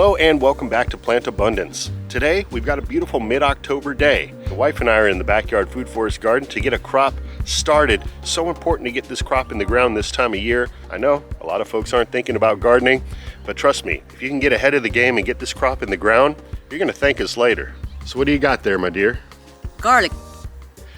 Hello and welcome back to Plant Abundance. Today we've got a beautiful mid-October day. The wife and I are in the backyard food forest garden to get a crop started. So important to get this crop in the ground this time of year. I know a lot of folks aren't thinking about gardening, but trust me, if you can get ahead of the game and get this crop in the ground, you're going to thank us later. So what do you got there, my dear? Garlic.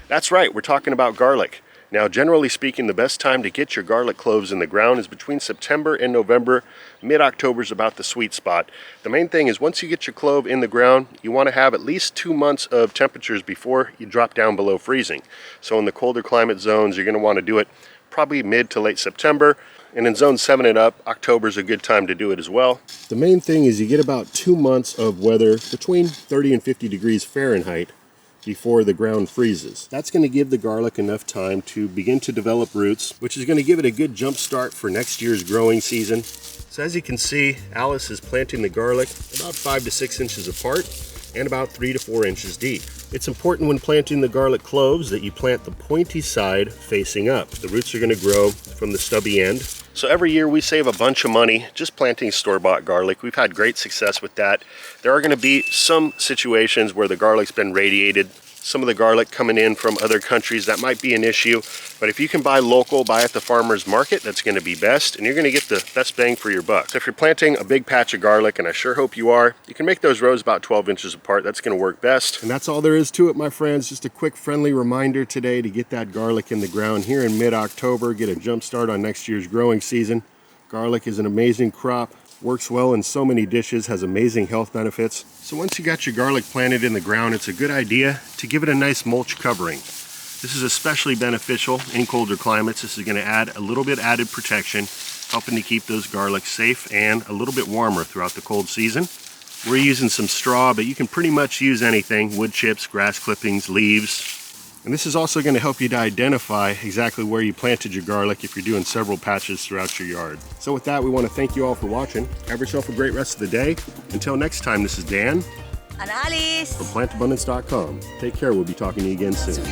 That's right, we're talking about garlic. Now, generally speaking, the best time to get your garlic cloves in the ground is between September and November. Mid-October is about the sweet spot. The main thing is once you get your clove in the ground, you want to have at least 2 months of temperatures before you drop down below freezing. So in the colder climate zones, you're going to want to do it probably mid to late September. And in zone 7 and up, October is a good time to do it as well. The main thing is you get about 2 months of weather between 30 and 50 degrees Fahrenheit before the ground freezes. That's going to give the garlic enough time to begin to develop roots, which is going to give it a good jump start for next year's growing season. So as you can see, Alice is planting the garlic about 5 to 6 inches apart and about 3 to 4 inches deep. It's important when planting the garlic cloves that you plant the pointy side facing up. The roots are going to grow from the stubby end. So every year we save a bunch of money just planting store-bought garlic. We've had great success with that. There are going to be some situations where the garlic's been radiated. Some of the garlic coming in from other countries, that might be an issue. But if you can buy local, buy at the farmer's market, that's going to be best. And you're going to get the best bang for your buck. So if you're planting a big patch of garlic, and I sure hope you are, you can make those rows about 12 inches apart. That's going to work best. And that's all there is to it, my friends. Just a quick friendly reminder today to get that garlic in the ground here in mid-October. Get a jump start on next year's growing season. Garlic is an amazing crop. Works well in so many dishes, has amazing health benefits. So once you got your garlic planted in the ground, it's a good idea to give it a nice mulch covering. This is especially beneficial in colder climates. This is going to add a little bit added protection, helping to keep those garlics safe and a little bit warmer throughout the cold season. We're using some straw, but you can pretty much use anything: wood chips, grass clippings, leaves. And this is also going to help you to identify exactly where you planted your garlic if you're doing several patches throughout your yard. So with that, we want to thank you all for watching. Have yourself a great rest of the day. Until next time, this is Dan And Alice. from plantabundance.com. Take care. We'll be talking to you again soon.